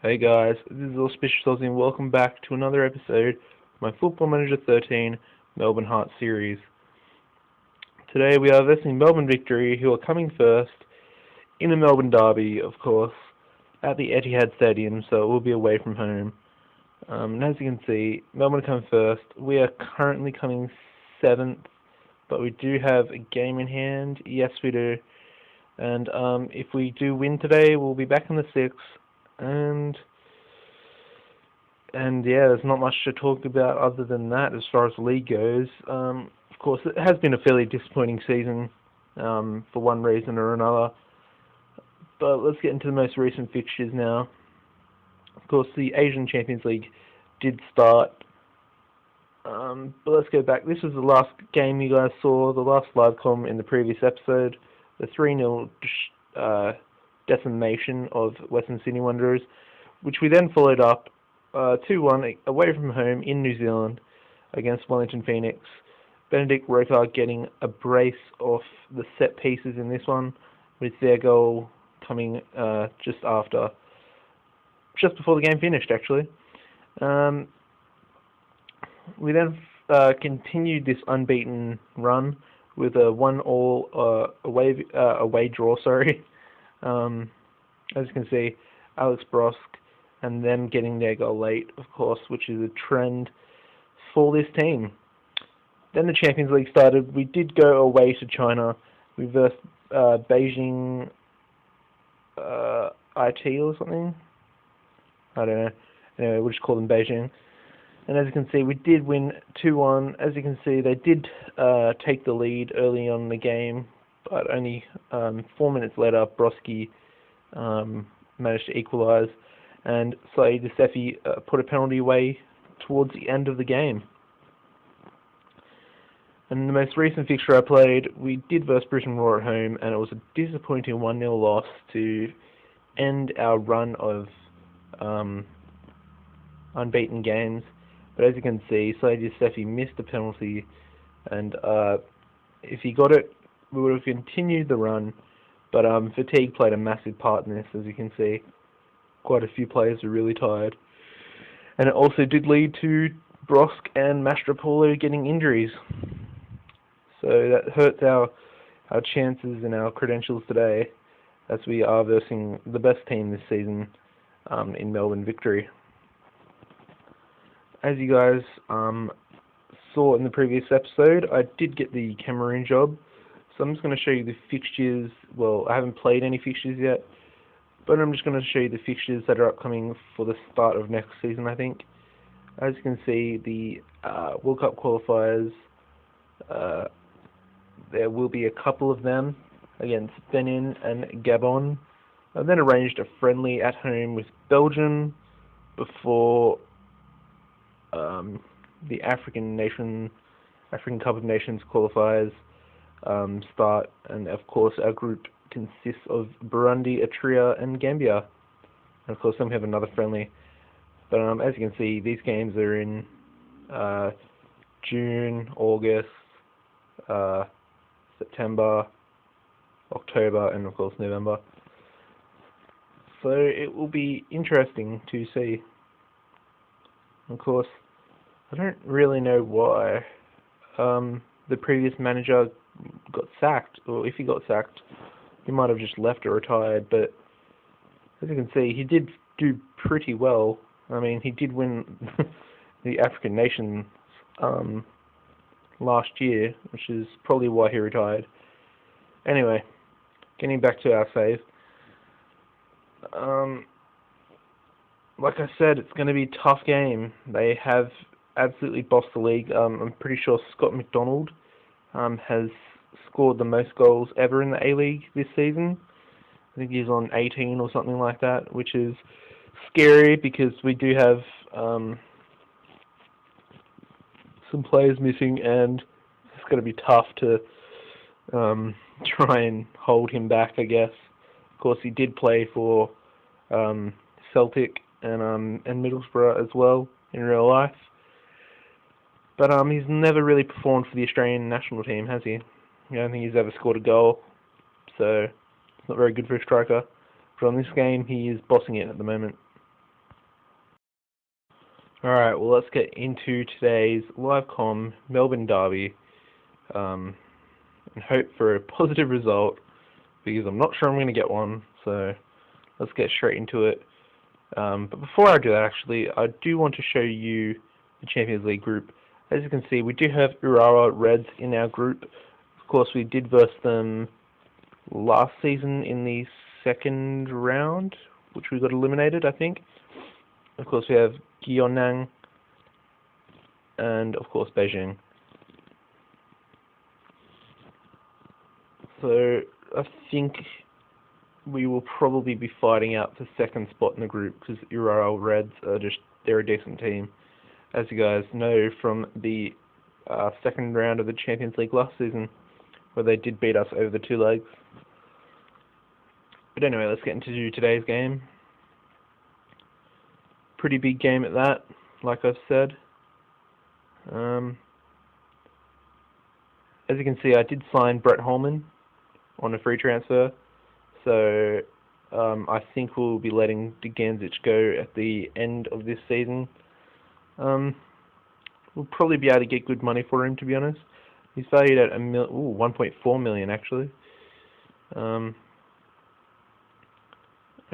Hey guys, this is AuspiciousAussie and welcome back to another episode of my Football Manager 13 Melbourne Heart series. Today we are versing Melbourne Victory, who are coming first in the Melbourne Derby, of course, at the Etihad Stadium, so it will be away from home. And as you can see, Melbourne come first. We are currently coming 7th, but we do have a game in hand. Yes, we do. And if we do win today, we'll be back in the 6th. And yeah, there's not much to talk about other than that as far as the league goes. Of course, it has been a fairly disappointing season for one reason or another. But let's get into the most recent fixtures now. Of course, the Asian Champions League did start. But let's go back. This was the last game you guys saw, the last live comm in the previous episode. The 3-0 decimation of Western Sydney Wanderers, which we then followed up 2-1 away from home in New Zealand against Wellington Phoenix. Benedict Roper getting a brace off the set pieces in this one, with their goal coming just before the game finished, actually. We then continued this unbeaten run with a 1-1 away draw. As you can see, Alex Brosk and them getting their goal late, of course, which is a trend for this team. Then the Champions League started. We did go away to China. We versed Beijing IT or something. I don't know. Anyway, we'll just call them Beijing. And as you can see, we did win 2-1. As you can see, they did take the lead early on in the game, but only 4 minutes later, Broski managed to equalise, and Saeed Yousefi put a penalty away towards the end of the game. And the most recent fixture I played, we did versus Brisbane Roar at home, and it was a disappointing 1-0 loss to end our run of unbeaten games. But as you can see, Saeed Yousefi missed the penalty, and if he got it, we would have continued the run. But fatigue played a massive part in this, as you can see. Quite a few players were really tired. And it also did lead to Brosk and Mastropolo getting injuries. So that hurts our chances and our credentials today, as we are versing the best team this season in Melbourne Victory. As you guys saw in the previous episode, I did get the Cameroon job. So I'm just going to show you the fixtures. Well, I haven't played any fixtures yet, but I'm just going to show you the fixtures that are upcoming for the start of next season, I think. As you can see, the World Cup qualifiers, there will be a couple of them against Benin and Gabon. I then arranged a friendly at home with Belgium before the African Cup of Nations qualifiers start, and of course our group consists of Burundi, Eritrea and Gambia, and of course then we have another friendly. But as you can see, these games are in June, August, September, October and of course November, so it will be interesting to see. Of course, I don't really know why the previous manager got sacked, or if he got sacked, he might have just left or retired, but as you can see, he did do pretty well. I mean, he did win the African Nations last year, which is probably why he retired. Anyway, getting back to our save. Like I said, it's going to be a tough game. They have absolutely bossed the league. I'm pretty sure Scott McDonald has scored the most goals ever in the A-League this season. I think he's on 18 or something like that, which is scary because we do have some players missing, and it's going to be tough to try and hold him back, I guess. Of course, he did play for Celtic and Middlesbrough as well in real life. But he's never really performed for the Australian national team, has he? I don't think he's ever scored a goal, so it's not very good for a striker. But on this game, he is bossing it at the moment. Alright, well let's get into today's live comm Melbourne Derby and hope for a positive result because I'm not sure I'm going to get one, so let's get straight into it. But before I do that, actually, I do want to show you the Champions League group. As you can see, we do have Urawa Reds in our group. Of course, we did verse them last season in the second round, which we got eliminated, I think. Of course, we have Gyeongnam and, of course, Beijing. So, I think we will probably be fighting out for second spot in the group because Urawa Reds are they're a decent team. As you guys know from the second round of the Champions League last season, where they did beat us over the two legs. But anyway, let's get into today's game. Pretty big game at that, like I've said. As you can see, I did sign Brett Holman on a free transfer, so I think we'll be letting Deganzic go at the end of this season. We'll probably be able to get good money for him, to be honest. He's valued at 1.4 million actually. I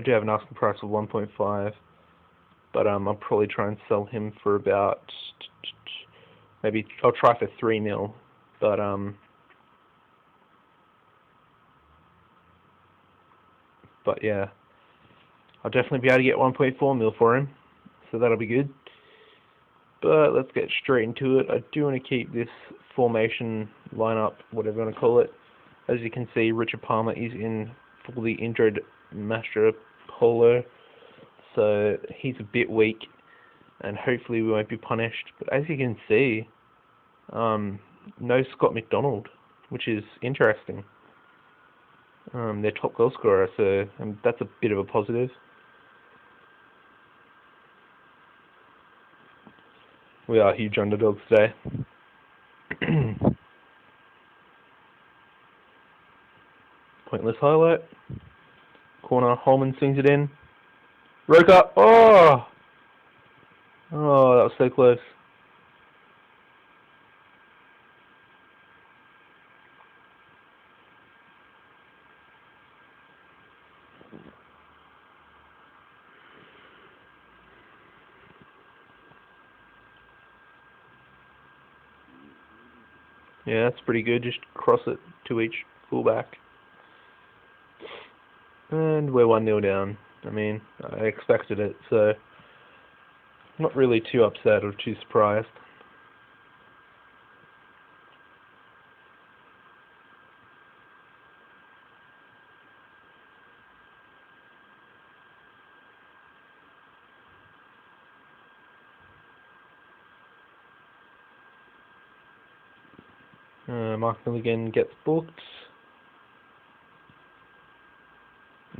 do have an asking price of 1.5, but I'll probably try and sell him for about, maybe I'll try for 3 mil, but yeah, I'll definitely be able to get 1.4 mil for him, so that'll be good. But let's get straight into it. I do want to keep this formation lineup, whatever you want to call it. As you can see, Richard Palmer is in for the injured Master Polo, so he's a bit weak, and hopefully we won't be punished. But as you can see, no Scott McDonald, which is interesting. Their top goal scorer, so that's a bit of a positive. We are huge underdogs today. Pointless highlight. Corner, Holman swings it in. Roker, oh! Oh, that was so close. Yeah, that's pretty good. Just cross it to each fullback. And we're 1-0 down. I mean, I expected it, so not really too upset or too surprised. Mark Milligan gets booked.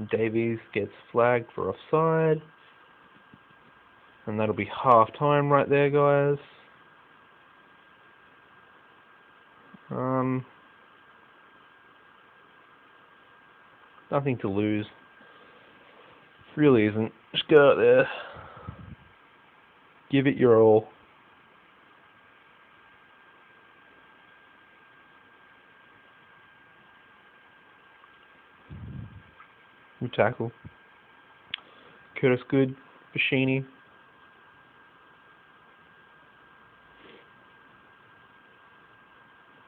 Davies gets flagged for offside. And that'll be half time right there, guys. Nothing to lose. Really isn't. Just go out there. Give it your all. Good tackle. Curtis Good. Bashini.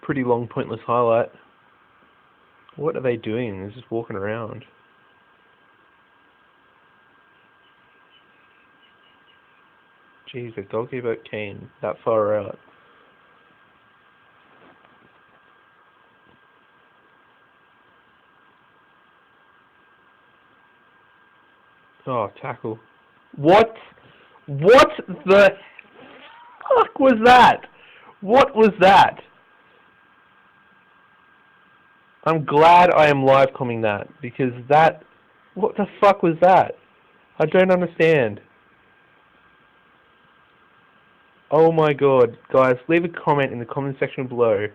Pretty long, pointless highlight. What are they doing? They're just walking around. Jeez, the goalkeeper came that far out. Oh, tackle. What? What the fuck was that? What was that? I'm glad I am live comming that, because that... What the fuck was that? I don't understand. Oh my god. Guys, leave a comment in the comment section below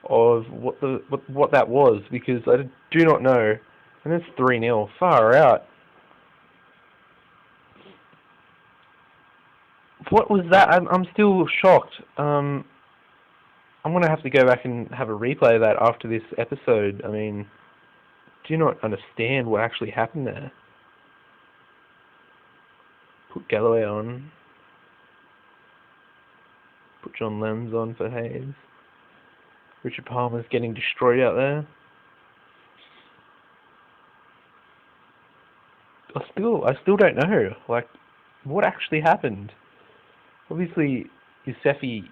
of what that was, because I do not know. And it's 3-0. Far out. What was that? I'm still shocked. I'm gonna have to go back and have a replay of that after this episode. I mean, do you not understand what actually happened there? Put Galloway on. Put John Lenz on for Hayes. Richard Palmer's getting destroyed out there. I still don't know. Like, what actually happened? Obviously, Yusefi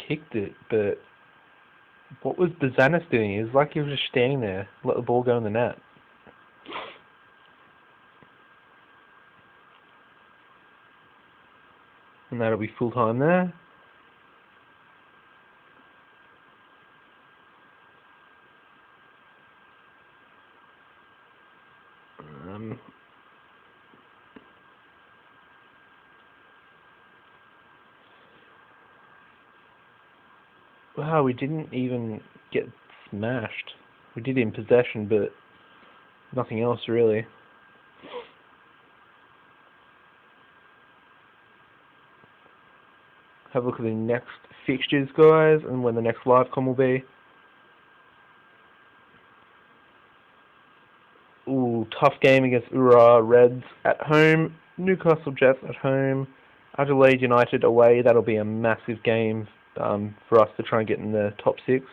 kicked it, but what was Bazanis doing? It was like he was just standing there, let the ball go in the net. And that'll be full time there. Wow, we didn't even get smashed. We did in possession, but nothing else really. Have a look at the next fixtures, guys, and when the next live com will be. Ooh, tough game against Ura Reds at home. Newcastle Jets at home. Adelaide United away. That'll be a massive game for us to try and get in the top 6.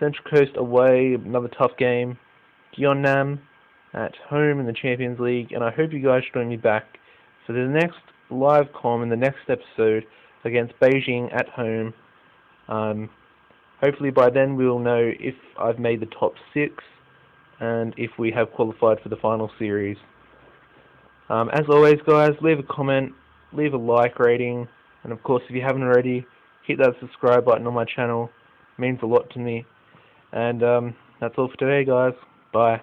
Central Coast away. Another tough game. Gyeongnam at home in the Champions League. And I hope you guys join me back for the next live com in the next episode against Beijing at home. Hopefully by then we'll know if I've made the top 6 and if we have qualified for the final series. As always, guys, leave a comment, leave a like rating, and of course if you haven't already, hit that subscribe button on my channel. It means a lot to me. And that's all for today, guys. Bye.